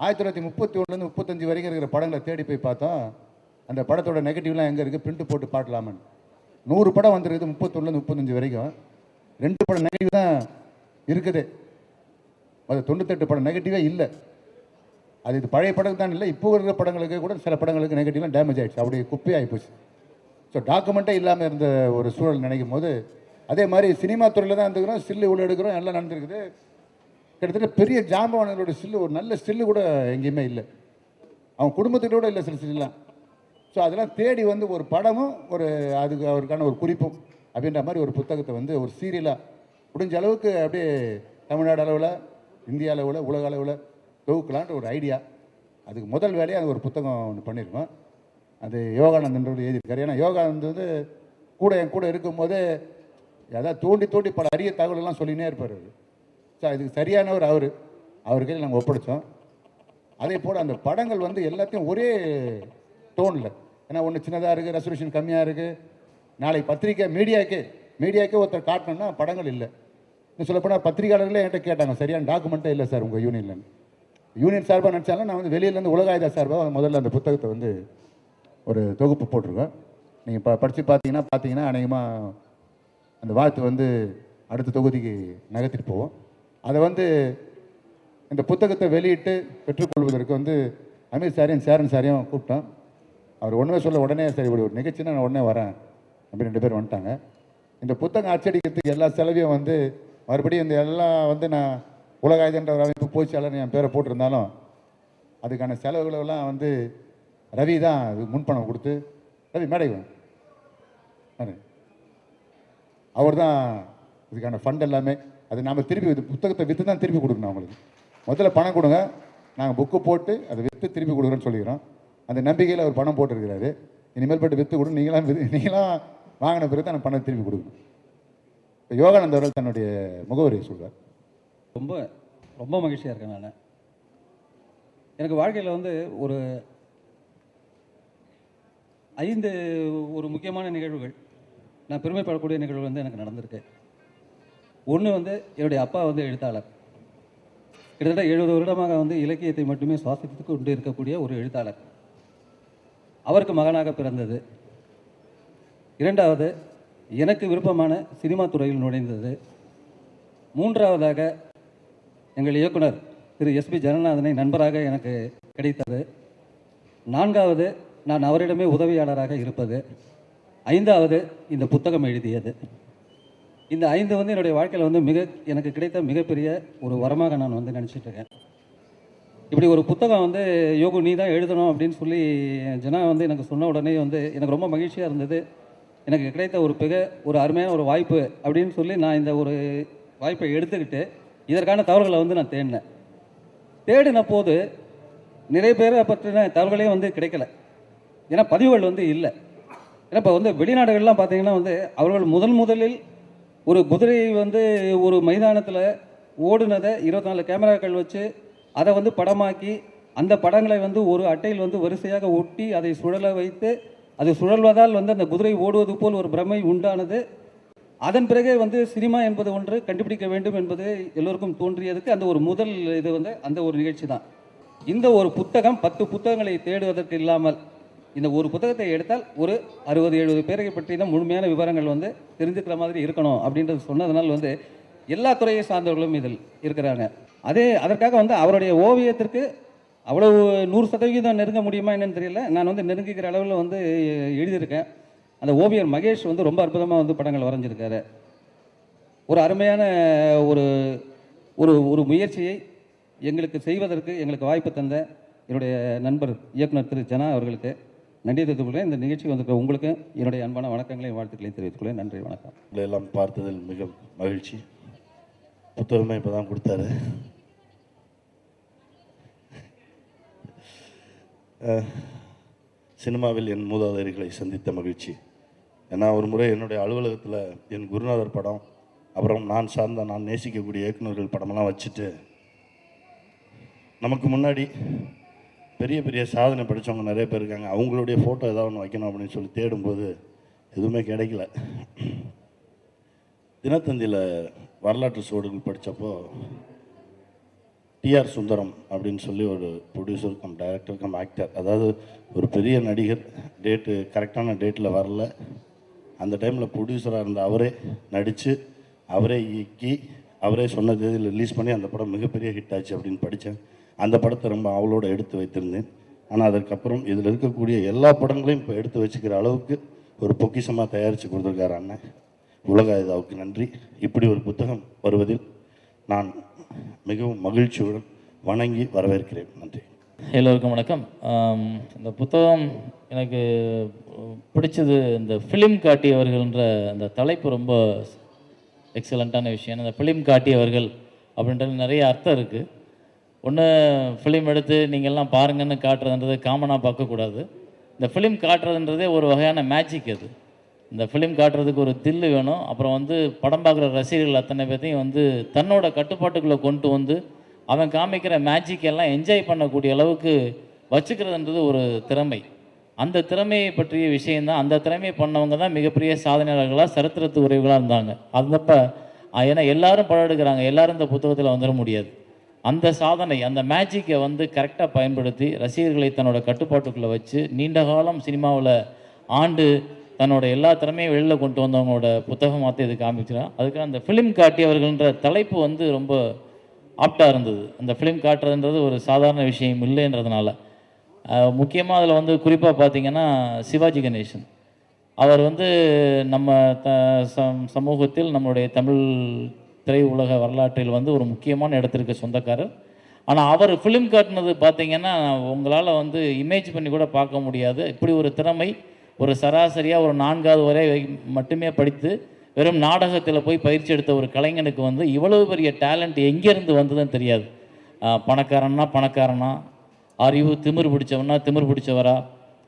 1931 35 வரைக்கும் இருக்கிற படங்களை தேடி போய் பார்த்தா அந்த படத்தோட நெகட்டிவ்லாம் எங்கே இருக்குது, பிரிண்ட் போட்டு பார்க்கலாமன்னு. 100 படம் வந்துருக்குது 31 35 வரைக்கும். 2 படம் நெகட்டிவ் தான் இருக்குது. அது 98 படம் நெகட்டிவே இல்லை. அது இது பழைய படம் தான் இல்லை, இப்போ இருக்கிற படங்களுக்கு கூட சில படங்களுக்கு நெகட்டிவ்லாம் டேமேஜ் ஆகிடுச்சு, அப்படி குப்பையாகி போச்சு. ஸோ டாக்குமெண்ட்டே இல்லாமல் இருந்த ஒரு சூழல் நினைக்கும் போது, அதே மாதிரி சினிமா துறையில் தான் இருந்துக்கிறோம், ஸ்டில்லு உள்ள எடுக்கிறோம், எல்லாம் நடந்துருக்குது. கிட்டத்தட்ட பெரிய ஜாம்பவானங்களோட ஸ்டில்லு, ஒரு நல்ல ஸ்டில்லு கூட எங்கேயுமே இல்லை, அவங்க குடும்பத்துக்கு கூட இல்லை சில ஸ்டில்லாம். ஸோ அதெல்லாம் தேடி வந்து ஒரு படமும் ஒரு அதுக்கு அவருக்கான ஒரு குறிப்பும் அப்படின்ற மாதிரி ஒரு புத்தகத்தை வந்து ஒரு சீரியலாக முடிஞ்ச அளவுக்கு அப்படியே தமிழ்நாடு அளவில், இந்திய அளவில், உலக அளவில் தொகுக்கலான்ற ஒரு ஐடியா. அதுக்கு முதல் வேலையாக அது ஒரு புத்தகம் ஒன்று பண்ணியிருக்கோம். அது யோகானந்தன்றவர் எழுதியிருக்காரு. ஏன்னா யோகானந்த் வந்து என் கூட இருக்கும்போதே அதாவது தோண்டி தோண்டி பல அரிய தகவலெல்லாம் சொல்லினே இருப்பார் அவர். ஸோ அதுக்கு சரியானவர் அவர் கையில் நாங்கள் ஒப்படைச்சோம். அதே போல் அந்த படங்கள் வந்து எல்லாத்தையும் ஒரே டோனில், ஏன்னா ஒன்று சின்னதாக இருக்குது, ரெசல்யூஷன் கம்மியாக இருக்குது. நாளைக்கு பத்திரிக்கை மீடியாக்கே ஒருத்தர் காட்டணும்னா படங்கள் இல்லை. இன்னும் சொல்லப்போனால் பத்திரிகையாளர்களே என்கிட்ட கேட்டாங்க, சரியான டாக்குமெண்ட்டே இல்லை சார் உங்கள் யூனியனில். யூனியன் சார்பாக நினச்சாலும் நான் வந்து வெளியிலேருந்து உலகாயுதா சார்பாக முதல்ல அந்த புத்தகத்தை வந்து ஒரு தொகுப்பு போட்டிருக்கோம். நீங்கள் படித்து பார்த்தீங்கன்னா அநேகமாக அந்த வாழ்த்து வந்து அடுத்த தொகுதிக்கு நகர்த்திட்டு போவோம். அதை வந்து இந்த புத்தகத்தை வெளியிட்டு பெற்றுக்கொள்வதற்கு வந்து அமீர் சாரையும் சேரன் சாரையும் கூப்பிட்டோம். அவர் ஒன்றுமே சொல்ல உடனே சரி ஒரு நிகழ்ச்சினா நான் உடனே வரேன் அப்படின்னு 2 பேர் வந்துட்டாங்க. இந்த புத்தகம் அச்சடிக்கிறதுக்கு எல்லா செலவையும் வந்து மறுபடியும் இந்த எல்லாம் வந்து நான் உலகாயுதன்ற ஒரு அமைப்பு போய்ச்சாளர் என் பேரை போட்டிருந்தாலும் அதுக்கான செலவுகளெல்லாம் வந்து ரவி தான் அது முன்பணம் கொடுத்து, ரவி மேடைவன் அவர் தான் இதுக்கான ஃபண்ட் எல்லாமே. அது நாம் திருப்பி இது புத்தகத்தை விற்று தான் திருப்பி கொடுக்கணும். அவங்களுக்கு முதல்ல பணம் கொடுங்க, நாங்கள் புக்கு போட்டு அதை விற்று திருப்பி கொடுக்குறோன்னு சொல்லிக்கிறோம். அந்த நம்பிக்கையில் அவர் பணம் போட்டிருக்கிறாரு. இனிமேல் போட்டு விற்று கொடு, நீங்களாம் வாங்கின பிறகு தான் பணம் திருப்பி கொடுக்கணும். இப்போ யோகானந்த் அவர்கள் தன்னுடைய முகவரியை சொல்கிறார். ரொம்ப ரொம்ப மகிழ்ச்சியாக இருக்கேன். நான் எனக்கு வாழ்க்கையில் வந்து ஒரு 5 ஒரு முக்கியமான நிகழ்வுகள், நான் பெருமைப்படக்கூடிய நிகழ்வுகள் வந்து எனக்கு நடந்திருக்கு. ஒன்று வந்து என்னுடைய அப்பா வந்து எழுத்தாளர், கிட்டத்தட்ட 70 வருடமாக வந்து இலக்கியத்தை மட்டுமே சுவாசித்து கொண்டு இருக்கக்கூடிய ஒரு எழுத்தாளர். அவருக்கு மகனாக பிறந்தது. 2வது எனக்கு விருப்பமான சினிமா துறையில் நுழைந்தது. 3வதாக எங்கள் இயக்குனர் திரு எஸ்பி ஜனநாதனை நண்பராக எனக்கு கிடைத்தது. 4வது நான் அவரிடமே உதவியாளராக இருப்பது. 5வது இந்த புத்தகம் எழுதியது. இந்த 5 வந்து என்னுடைய வாழ்க்கையில் வந்து எனக்கு கிடைத்த மிகப்பெரிய ஒரு வரமாக நான் வந்து நினச்சிட்டு இருக்கேன். இப்படி ஒரு புத்தகம் வந்து யோகு நீ தான் எழுதணும் அப்படின்னு சொல்லி ஜனா வந்து எனக்கு சொன்ன உடனே வந்து எனக்கு ரொம்ப மகிழ்ச்சியாக இருந்தது. எனக்கு கிடைத்த ஒரு அருமையான ஒரு வாய்ப்பு அப்படின்னு சொல்லி நான் இந்த ஒரு வாய்ப்பை எடுத்துக்கிட்டு இதற்கான தகவல்களை வந்து நான் தேடின போது நிறைய பேரை பற்றின தகவல்களே வந்து கிடைக்கல. ஏன்னா பதிவுகள் வந்து இல்லை. ஏன்னா இப்போ வந்து வெளிநாடுகள்லாம் பார்த்தீங்கன்னா வந்து அவர்கள் முதலில் ஒரு குதிரையை வந்து ஒரு மைதானத்தில் ஓடுனதை 24 கேமராக்கள் வச்சு அதை வந்து படமாக்கி அந்த படங்களை வந்து ஒரு அட்டையில் வந்து வரிசையாக ஒட்டி அதை சுழல வைத்து அது சுழல்வதால் வந்து அந்த குதிரை ஓடுவது போல் ஒரு பிரமை உண்டானது. அதன் பிறகே வந்து சினிமா என்பது ஒன்று கண்டுபிடிக்க வேண்டும் என்பது எல்லோருக்கும் தோன்றியதுக்கு அந்த ஒரு முதல் இது வந்து அந்த ஒரு நிகழ்ச்சி தான். இந்த ஒரு புத்தகம் 10 புத்தகங்களை தேடுவதற்கு இல்லாமல் இந்த ஒரு புத்தகத்தை எடுத்தால் ஒரு 60-70 பேரை பற்றின முழுமையான விவரங்கள் வந்து தெரிஞ்சுக்கிற மாதிரி இருக்கணும் அப்படின்றது சொன்னதுனால வந்து எல்லா துறையை சார்ந்தவர்களும் இதில் இருக்கிறாங்க. அதற்காக வந்து அவருடைய ஓவியத்திற்கு அவ்வளவு 100% நெருங்க முடியுமா என்னன்னு தெரியல. நான் வந்து நெருங்கிக்கிற அளவில் வந்து எழுதியிருக்கேன். அந்த ஓவியர் மகேஷ் வந்து ரொம்ப அற்புதமாக வந்து படங்கள் வரைஞ்சிருக்காரு. ஒரு அருமையான ஒரு ஒரு ஒரு முயற்சியை எங்களுக்கு செய்வதற்கு எங்களுக்கு வாய்ப்பு தந்த என்னுடைய நண்பர் இயக்குனர் திரு ஜனா அவர்களுக்கு நன்றி தெரிவித்துக் கொள்கிறேன். இந்த நிகழ்ச்சி வந்திருக்க உங்களுக்கு என்னுடைய அன்பான வணக்கங்களையும் வாழ்த்துக்களையும் தெரிவித்துக் கொள்கிறேன். நன்றி, வணக்கம். எல்லாம் பார்த்ததில் மிக மகிழ்ச்சி. புத்தகமே இப்போ தான் கொடுத்தாரு. சினிமாவில் என் மூதாதையர்களை சந்தித்த மகிழ்ச்சி. ஏன்னா ஒரு முறை என்னுடைய அலுவலகத்தில் என் குருநாதர் படம், அப்புறம் நான் நேசிக்கக்கூடிய இயக்குநர்கள் படமெல்லாம் வச்சுட்டு நமக்கு முன்னாடி பெரிய பெரிய சாதனை படித்தவங்க நிறைய பேர் இருக்காங்க, அவங்களுடைய ஃபோட்டோ ஏதாவது ஒன்று வைக்கணும் அப்படின்னு சொல்லி தேடும்போது எதுவுமே கிடைக்கல. தினத்தந்தியில் வரலாற்று சுவடுகள் படித்தப்போ டிஆர் சுந்தரம் அப்படின்னு சொல்லி ஒரு producer cum director come actor, அதாவது ஒரு பெரிய நடிகர் கரெக்டான டேட்டில் வரல, அந்த டைமில் ப்ரொடியூசராக இருந்த அவரே நடித்து அவரே இயக்கி அவரே சொன்ன தேதியில் ரிலீஸ் பண்ணி அந்த படம் மிகப்பெரிய ஹிட் ஆச்சு அப்படின்னு படித்தேன். அந்த படத்தை ரொம்ப அவளோட எடுத்து வைத்திருந்தேன். ஆனால் அதற்கப்புறம் இதில் இருக்கக்கூடிய எல்லா படங்களையும் இப்போ எடுத்து வச்சுக்கிற அளவுக்கு ஒரு பொக்கிஷமாக தயாரித்து கொடுத்துருக்காரு அண்ணன். உலக ஐதாவுக்கு நன்றி. இப்படி ஒரு புத்தகம் வருவதில் நான் மிகவும் மகிழ்ச்சியுடன் வணங்கி வரவேற்கிறேன். நன்றி. எல்லோருக்கும் வணக்கம். இந்த புத்தகம் எனக்கு பிடிச்சது, இந்த ஃபிலிம் காட்டியவர்கள்ன்ற அந்த தலைப்பு ரொம்ப எக்ஸலண்ட்டான விஷயம். அந்த ஃபிலிம் காட்டியவர்கள் அப்படின்றது நிறைய அர்த்தம் இருக்குது. ஒன்று, ஃபிலிம் எடுத்து நீங்கள்லாம் பாருங்கன்னு காட்டுறதுன்றது காமனாக பார்க்கக்கூடாது. இந்த ஃபிலிம் காட்டுறதுன்றதே ஒரு வகையான மேஜிக். அது இந்த ஃபிலிம் காட்டுறதுக்கு ஒரு தில்லு வேணும். அப்புறம் வந்து படம் பார்க்குற ரசிகர்கள் அத்தனை பேர்த்தையும் வந்து தன்னோட கட்டுப்பாட்டுக்குள்ளே கொண்டு வந்து அவன் காமிக்கிற மேஜிக் எல்லாம் என்ஜாய் பண்ணக்கூடிய அளவுக்கு வச்சுக்கிறதுன்றது ஒரு திறமை. அந்த திறமையை பற்றிய விஷயந்தான். அந்த திறமையை பண்ணவங்க தான் மிகப்பெரிய சாதனையாளர்களாக சரித்திரத்து உறவுகளாக இருந்தாங்க. அதப்போ ஏன்னா எல்லாரும் படம் எடுக்கிறாங்க, எல்லாரும் இந்த புத்தகத்தில் வந்துட முடியாது. அந்த சாதனை, அந்த மேஜிக்கை வந்து கரெக்டாக பயன்படுத்தி ரசிகர்களை தன்னோட கட்டுப்பாட்டுக்குள்ளே வச்சு நீண்ட காலம் சினிமாவில் ஆண்டு தன்னோட எல்லா திறமையும் வெளியில் கொண்டு வந்தவங்களோட புத்தகமாக இது காமிக்கிறான். அதுக்கு அந்த ஃபிலிம் காட்டியவர்கள்ன்ற தலைப்பு வந்து ரொம்ப ஆப்டாக இருந்தது. அந்த ஃபிலிம் காட்டுறதுன்றது ஒரு சாதாரண விஷயம் இல்லைன்றதுனால முக்கியமாக அதில் வந்து குறிப்பாக பார்த்திங்கன்னா சிவாஜி கணேசன் அவர் வந்து நம்ம சமூகத்தில் நம்மளுடைய தமிழ் திரையுலக வரலாற்றில் வந்து ஒரு முக்கியமான இடத்திற்கு சொந்தக்காரர். ஆனால் அவர் ஃபிலிம் காட்டினது பார்த்திங்கன்னா உங்களால் வந்து இமேஜ் பண்ணி கூட பார்க்க முடியாது. இப்படி ஒரு திறமை ஒரு சராசரியாக ஒரு 4வது வரை மட்டுமே படித்து வெறும் நாடகத்தில் போய் பயிற்சி எடுத்த ஒரு கலைஞனுக்கு வந்து இவ்வளவு பெரிய டேலண்ட் எங்கேருந்து வந்ததுன்னு தெரியாது. பணக்காரன்னா பணக்காரனா, அறிவு திமிர் பிடிச்சவனா திமிர் பிடிச்சவரா,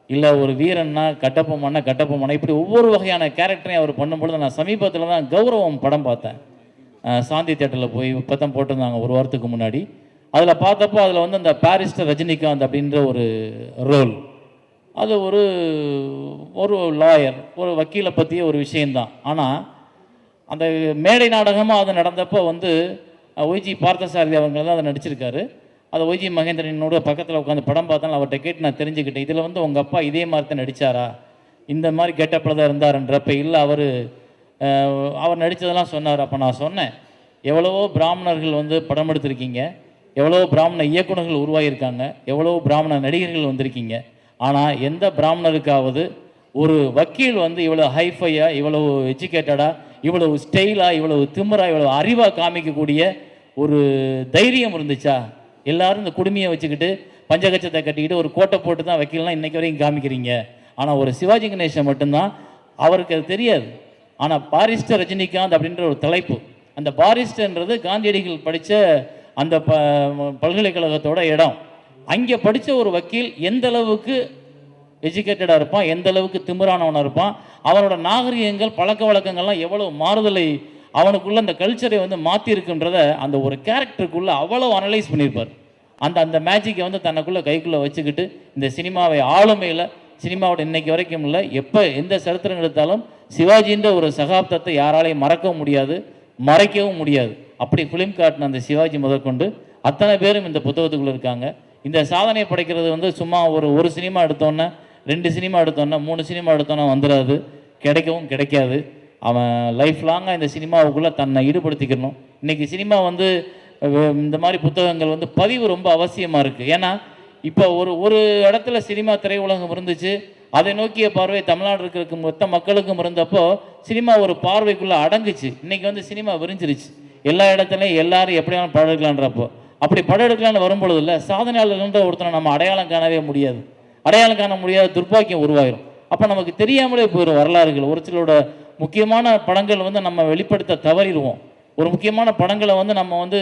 இல்லை ஒரு வீரன்னா கட்டப்பொம்மனா, இப்படி ஒவ்வொரு வகையான கேரக்டரையும் அவர் பண்ணும்பொழுது நான் சமீபத்தில் தான் கௌரவம் படம் பார்த்தேன். சாந்தி தேட்டரில் போய் இப்போ தான் போட்டிருந்தாங்க ஒரு வாரத்துக்கு முன்னாடி. அதில் பார்த்தப்போ அதில் வந்து அந்த பாரிஸ்டர் ரஜினிகாந்த் அப்படின்ற ஒரு ரோல், அது ஒரு ஒரு லாயர், ஒரு வக்கீலை பற்றிய ஒரு விஷயந்தான். ஆனால் அந்த மேடை நாடகமாக அது நடந்தப்போ வந்து ஒய்ஜி பார்த்தசாரதி அவங்க தான் அதை நடிச்சிருக்காரு. அதை ஒய்ஜி மகேந்திரனோட பக்கத்தில் உட்காந்து படம் பார்த்தாலும் அவர்கிட்ட கேட்டு நான் தெரிஞ்சுக்கிட்டேன், இதில் வந்து உங்கள் அப்பா இதே மாதிரி தான் நடித்தாரா, இந்த மாதிரி கெட்டப்பில் தான் இருந்தாருன்றப்ப இல்லை அவர் நடித்ததெல்லாம் சொன்னார். அப்போ நான் சொன்னேன், எவ்வளவோ பிராமணர்கள் வந்து படம் எடுத்திருக்கீங்க, எவ்வளவோ பிராமண இயக்குநர்கள் உருவாகியிருக்காங்க, எவ்வளவோ பிராமண நடிகர்கள் வந்திருக்கீங்க, ஆனால் எந்த பிராமணருக்காவது ஒரு வக்கீல் வந்து இவ்வளோ ஹைஃபையாக, இவ்வளவு எஜுகேட்டடாக, இவ்வளவு ஸ்டைலாக, இவ்வளவு திமிராக, இவ்வளவு அறிவாக காமிக்கக்கூடிய ஒரு தைரியம் இருந்துச்சா? எல்லாரும் இந்த குடுமையை வச்சுக்கிட்டு பஞ்சகச்சத்தை கட்டிக்கிட்டு ஒரு கோட்டை போட்டு தான் வக்கீல்லாம் இன்றைக்கி வரைக்கும் காமிக்கிறீங்க. ஆனால் ஒரு சிவாஜி கணேசன் மட்டும்தான், அவருக்கு அது தெரியாது. ஆனால் பாரிஸ்டர் ரஜினிகாந்த் அப்படின்ற ஒரு தலைப்பு, அந்த பாரிஸ்டர்ன்றது காந்தியடிகள் படித்த அந்த பல்கலைக்கழகத்தோட இடம். அங்கே படித்த ஒரு வக்கீல் எந்த அளவுக்கு எஜுகேட்டடாக இருப்பான், எந்த அளவுக்கு திமிரானவனாக இருப்பான், அவனோட நாகரிகங்கள் பழக்க வழக்கங்கள்லாம் எவ்வளோ மாறுதலை அவனுக்குள்ளே அந்த கல்ச்சரை வந்து மாற்றிருக்குன்றத அந்த ஒரு கேரக்டருக்குள்ளே அவ்வளோ அனலைஸ் பண்ணியிருப்பார். அந்த மேஜிக்கை வந்து தனக்குள்ளே கைக்குள்ளே வச்சுக்கிட்டு இந்த சினிமாவை ஆளுமையில், சினிமாவோட இன்னைக்கு வரைக்கும் இல்லை, எப்போ எந்த சரித்திரம் எடுத்தாலும் சிவாஜின்ற ஒரு சகாப்தத்தை யாராலையும் மறக்கவும் முடியாது, மறைக்கவும் முடியாது. அப்படி ஃபிலிம் காட்டின அந்த சிவாஜி முதற்கொண்டு அத்தனை பேரும் இந்த புத்தகத்துக்குள்ளே இருக்காங்க. இந்த சாதனையை படைக்கிறது வந்து சும்மா ஒரு சினிமா எடுத்தோன்னே, 2 சினிமா எடுத்தோன்னே, 3 சினிமா எடுத்தோன்னே வந்துடாது, கிடைக்கவும் கிடைக்காது. அவன் லைஃப் லாங்காக இந்த சினிமாவுக்குள்ளே தன்னை ஈடுபடுத்திக்கணும். இன்றைக்கி சினிமா வந்து இந்த மாதிரி புத்தகங்கள் வந்து பதிவு ரொம்ப அவசியமாக இருக்குது. ஏன்னா இப்போ ஒரு இடத்துல சினிமா திரையுலகம் இருந்துச்சு, அதை நோக்கிய பார்வை தமிழ்நாடு இருக்கிற மொத்த மக்களுக்கும் இருந்தப்போ சினிமா ஒரு பார்வைக்குள்ளே அடங்குச்சு. இன்றைக்கி வந்து சினிமா விரிஞ்சிருச்சு, எல்லா இடத்துலையும் எல்லாரும் எப்படியான படம் எடுக்கலான்றப்போ. அப்படி படம் எடுக்கலான்னு வரும்பொழுது இல்லை, சாதனையாளர்ன்ற ஒருத்தனை நம்ம அடையாளம் காணவே முடியாது, அடையாளம் காண முடியாத துர்பாக்கியம் உருவாயிரும். அப்போ நமக்கு தெரியாமலே போயிடும் வரலாறுகள். ஒரு சிலரோட முக்கியமான படங்கள் வந்து நம்ம வெளிப்படுத்த தவறிடுவோம், ஒரு முக்கியமான படங்களை வந்து நம்ம வந்து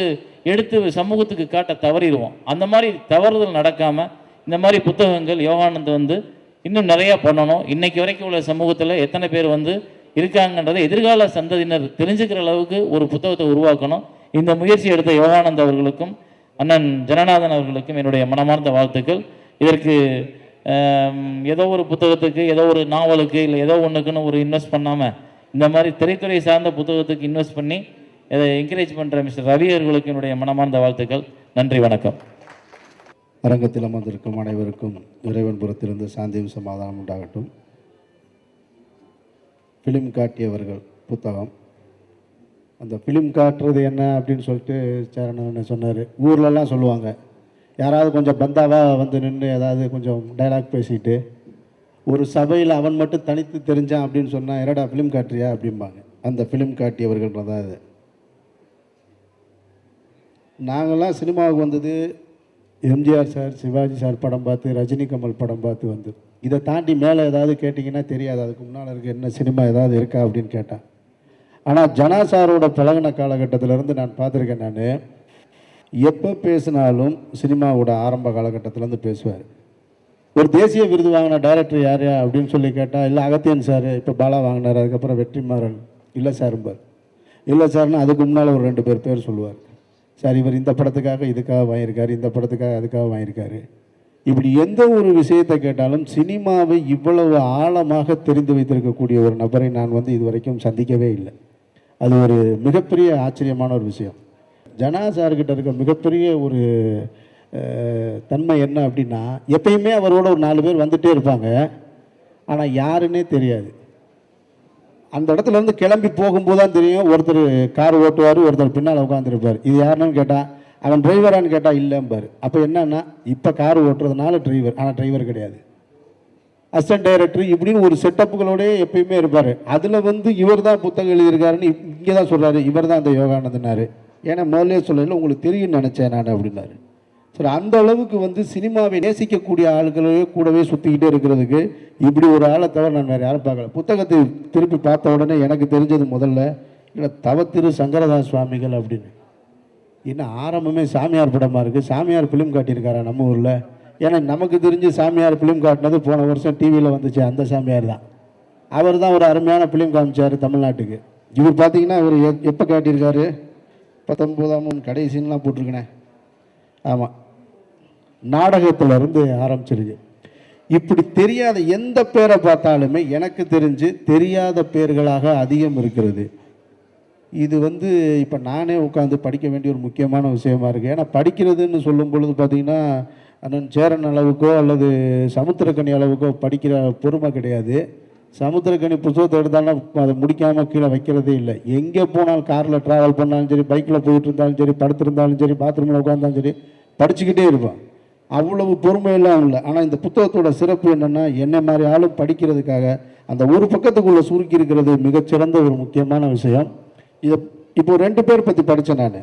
எடுத்து சமூகத்துக்கு காட்ட தவறிடுவோம். அந்த மாதிரி தவறுதல் நடக்காமல் இந்த மாதிரி புத்தகங்கள் யோகானந்த் வந்து இன்னும் நிறையா பண்ணணும். இன்றைக்கி வரைக்கும் உள்ள சமூகத்தில் எத்தனை பேர் வந்து இருக்காங்கன்றதை எதிர்கால சந்ததியினர் தெரிஞ்சுக்கிற அளவுக்கு ஒரு புத்தகத்தை உருவாக்கணும். இந்த முயற்சி எடுத்த யோகானந்த் அவர்களுக்கும் அண்ணன் ஜனநாதன் அவர்களுக்கும் என்னுடைய மனமார்ந்த வாழ்த்துக்கள். இதற்கு ஏதோ ஒரு புத்தகத்துக்கு, ஏதோ ஒரு நாவலுக்கு, இல்லை ஏதோ ஒன்றுக்குன்னு ஒரு இன்வெஸ்ட் பண்ணாமல் இந்த மாதிரி திரைத்துறை சார்ந்த புத்தகத்துக்கு இன்வெஸ்ட் பண்ணி இதை என்கரேஜ் பண்ணுற மிஸ்டர் ரவி அவர்களுக்கு என்னுடைய மனமார்ந்த வாழ்த்துக்கள். நன்றி, வணக்கம். அரங்கத்தில் அமர்ந்திருக்கும் அனைவருக்கும் இறைவன் புறத்திலிருந்து சாந்தியும் சமாதானம் உண்டாகட்டும். ஃபிலிம் காட்டியவர்கள் புத்தகம், அந்த ஃபிலிம் காட்டுறது என்ன அப்படின்னு சொல்லிட்டு சேரன் என்ன சொன்னார். ஊர்லலாம் சொல்லுவாங்க, யாராவது கொஞ்சம் பந்தாவாக வந்து நின்று ஏதாவது கொஞ்சம் டைலாக் பேசிட்டு ஒரு சபையில் அவன் மட்டும் தனித்து தெரிஞ்சான் அப்படின்னு சொன்னால், என்னடா ஃபிலிம் காட்டுறியா அப்படிம்பாங்க. அந்த ஃபிலிம் காட்டியவர்கள்ன்றதான் இது. நாங்கள்லாம் சினிமாவுக்கு வந்தது எம்ஜிஆர் சார், சிவாஜி சார் படம் பார்த்து, ரஜினி கமல் படம் பார்த்து வந்து, இதை தாண்டி மேலே ஏதாவது கேட்டிங்கன்னா தெரியாது. அதுக்கு முன்னால் இருக்க என்ன சினிமா ஏதாவது இருக்கா அப்படின்னு கேட்டேன். ஆனால் ஜனா சாரோட பழகின காலகட்டத்திலேருந்து நான் பார்த்துருக்கேன். நான் எப்போ பேசினாலும் சினிமாவோட ஆரம்ப காலகட்டத்திலேருந்து பேசுவார். ஒரு தேசிய விருது வாங்கின டைரக்டர் யார் அப்படின்னு சொல்லி கேட்டால், இல்லை அகத்தியன் சார், இப்போ பாலா வாங்கினார், அதுக்கப்புறம் வெற்றிமாறன், இல்லை சார்பார், இல்லை சார்னு அதுக்கு முன்னால் ஒரு 2 பேர் சொல்லுவார். சார் இவர் இந்த படத்துக்காக இதுக்காக வாங்கியிருக்காரு, இந்த படத்துக்காக அதுக்காக வாங்கியிருக்காரு. இப்படி எந்த ஒரு விஷயத்தை கேட்டாலும் சினிமாவை இவ்வளவு ஆழமாக தெரிந்து வைத்திருக்கக்கூடிய ஒரு நபரை நான் வந்து இதுவரைக்கும் சந்திக்கவே இல்லை. அது ஒரு மிகப்பெரிய ஆச்சரியமான ஒரு விஷயம். ஜனா சார்கிட்ட இருக்க மிகப்பெரிய ஒரு தன்மை என்ன அப்படின்னா, எப்பயுமே அவரோட ஒரு 4 பேர் வந்துகிட்டே இருப்பாங்க, ஆனால் யாருன்னே தெரியாது. அந்த இடத்துல இருந்து கிளம்பி போகும்போது தான் தெரியும். ஒருத்தர் கார் ஓட்டுவார், ஒருத்தர் பின்னால் உட்காந்துருப்பார். இது யாருன்னு கேட்டால், அவன் டிரைவரானு கேட்டால் இல்லைம்பார். அப்போ என்னன்னா, இப்போ கார் ஓட்டுறதுனால டிரைவர், ஆனால் டிரைவர் கிடையாது, அசிஸ்டன்ட் டைரக்டர், இப்படின்னு ஒரு செட்டப்புகளோடய எப்பயுமே இருப்பார். அதில் வந்து இவர் தான் புத்தகம் எழுதியிருக்காருன்னு இங்கே தான் சொல்கிறாரு, இவர் தான் அந்த யோகானந்தனார். ஏன்னா முதலே சொல்லல, உங்களுக்கு தெரியும்னு நினச்சேன் நான் அப்படின்னாரு. சரி, அந்த அளவுக்கு வந்து சினிமாவை நேசிக்கக்கூடிய ஆளுகளே கூடவே சுற்றிக்கிட்டே இருக்கிறதுக்கு இப்படி ஒரு ஆளை தவிர நான் வேறு யாரும் பார்க்கல. புத்தகத்தை திருப்பி பார்த்த உடனே எனக்கு தெரிஞ்சது முதல்ல, இல்லை தவத்திரு சங்கரதாஸ் சுவாமிகள் அப்படின்னு. என்ன ஆரம்பமே சாமியார் படமாக இருக்குது, சாமியார் ஃபிலிம் காட்டியிருக்காரா நம்ம ஊரில்? ஏன்னா நமக்கு தெரிஞ்சு சாமியார் ஃபிலிம் காட்டினது போன வருஷம் டிவியில் வந்துச்சு, அந்த சாமியார் தான். அவர் தான் ஒரு அருமையான ஃபிலிம் காமிச்சார் தமிழ்நாட்டுக்கு. இவர் பார்த்தீங்கன்னா இவர் எப்போ காட்டியிருக்காரு, 19ஆம் கடைசின்லாம் போட்டிருக்கேனே. ஆமாம், நாடகத்திலிருந்து ஆரம்பிச்சிருக்கு. இப்படி தெரியாத எந்த பேரை பார்த்தாலுமே எனக்கு தெரிஞ்சு தெரியாத பேர்களாக அதிகம் இருக்கிறது. இது வந்து இப்போ நானே உட்காந்து படிக்க வேண்டிய ஒரு முக்கியமான விஷயமா இருக்குது. ஏன்னா படிக்கிறதுன்னு சொல்லும் பொழுது பார்த்திங்கன்னா, அண்ணன் சேரன் அளவுக்கோ அல்லது சமுத்திரக்கனி அளவுக்கோ படிக்கிற பொறுமை கிடையாது. சமுத்திரக்கனி புத்தகத்தை எடுத்தாலும் அதை முடிக்காமல் கீழே வைக்கிறதே இல்லை. எங்கே போனாலும், காரில் ட்ராவல் பண்ணாலும் சரி, பைக்கில் போயிட்டு இருந்தாலும் சரி, படுத்திருந்தாலும் சரி, பாத்ரூமில் உட்காந்தாலும் சரி, படிச்சுக்கிட்டே இருப்பான். அவ்வளவு பொறுமையெல்லாம் இல்லை. ஆனால் இந்த புத்தகத்தோட சிறப்பு என்னென்னா, என்ன மாதிரி ஆளும் படிக்கிறதுக்காக அந்த ஒரு பக்கத்துக்குள்ளே சுருக்கி இருக்கிறது மிகச்சிறந்த ஒரு முக்கியமான விஷயம். இதை இப்போ 2 பேர் பற்றி படித்தேன் நான்.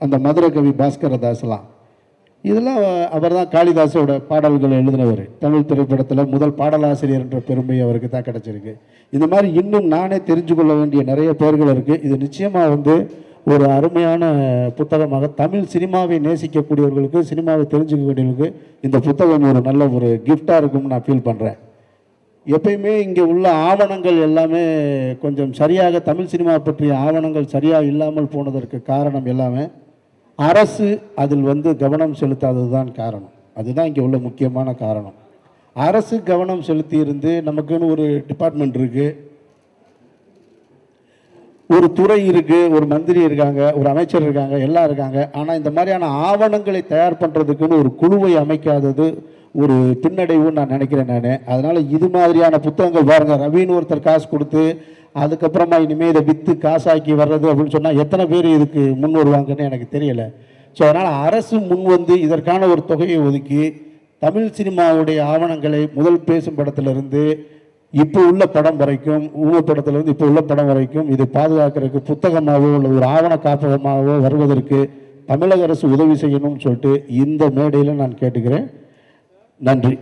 அந்த மதுரை கவி பாஸ்கரதாஸ்லாம், இதெல்லாம் அவர் தான் காளிதாஸோட பாடல்களை எழுதினவர். தமிழ் திரைப்படத்தில் முதல் பாடலாசிரியர் என்ற பெருமை அவருக்கு தான் கிடச்சிருக்கு. இந்த மாதிரி இன்னும் நானே தெரிஞ்சு கொள்ள வேண்டிய நிறைய பேர்கள் இருக்குது. இது நிச்சயமாக வந்து ஒரு அருமையான புத்தகமாக தமிழ் சினிமாவை நேசிக்கக்கூடியவர்களுக்கு, சினிமாவை தெரிஞ்சுக்கக்கூடியவர்களுக்கு இந்த புத்தகம் ஒரு நல்ல ஒரு கிஃப்டாக இருக்கும்னு நான் ஃபீல் பண்ணுறேன். எப்பயுமே இங்கே உள்ள ஆவணங்கள் எல்லாமே கொஞ்சம் சரியாக, தமிழ் சினிமா பற்றிய ஆவணங்கள் சரியாக இல்லாமல் போனதற்கு காரணம் எல்லாமே அரசு அதில் வந்து கவனம் செலுத்தாதது தான் காரணம். அதுதான் இங்கே உள்ள முக்கியமான காரணம். அரசு கவனம் செலுத்தி இருந்து, நமக்குன்னு ஒரு டிபார்ட்மெண்ட் இருக்குது, ஒரு துறை இருக்குது, ஒரு மந்திரி இருக்காங்க, ஒரு அமைச்சர் இருக்காங்க, எல்லாம் இருக்காங்க. ஆனால் இந்த மாதிரியான ஆவணங்களை தயார் பண்ணுறதுக்குன்னு ஒரு குழுவை அமைக்காதது ஒரு பின்னடைவுன்னு நான் நினைக்கிறேன் நான். அதனால் இது மாதிரியான புத்தகங்கள் பாருங்கள், ரவின்னு ஒருத்தர் காசு கொடுத்து அதுக்கப்புறமா இனிமேல் இதை விற்று காசாக்கி வர்றது அப்படின்னு சொன்னால் எத்தனை பேர் இதுக்கு முன் வருவாங்கன்னு எனக்கு தெரியலை. ஸோ அதனால் அரசு முன் வந்து இதற்கான ஒரு தொகையை ஒதுக்கி தமிழ் சினிமாவுடைய ஆவணங்களை முதல் பேசும் படத்திலிருந்து இப்போ உள்ள படம் வரைக்கும், ஊழல் படத்திலிருந்து இப்போ உள்ள படம் வரைக்கும் இது பாதுகாக்கிறதுக்கு புத்தகமாகவோ இல்லை ஒரு ஆவண காப்பகமாகவோ வருவதற்கு தமிழக அரசு உதவி செய்யணும்னு சொல்லிட்டு இந்த மேடையில் நான் கேட்டுக்கிறேன். நன்றி.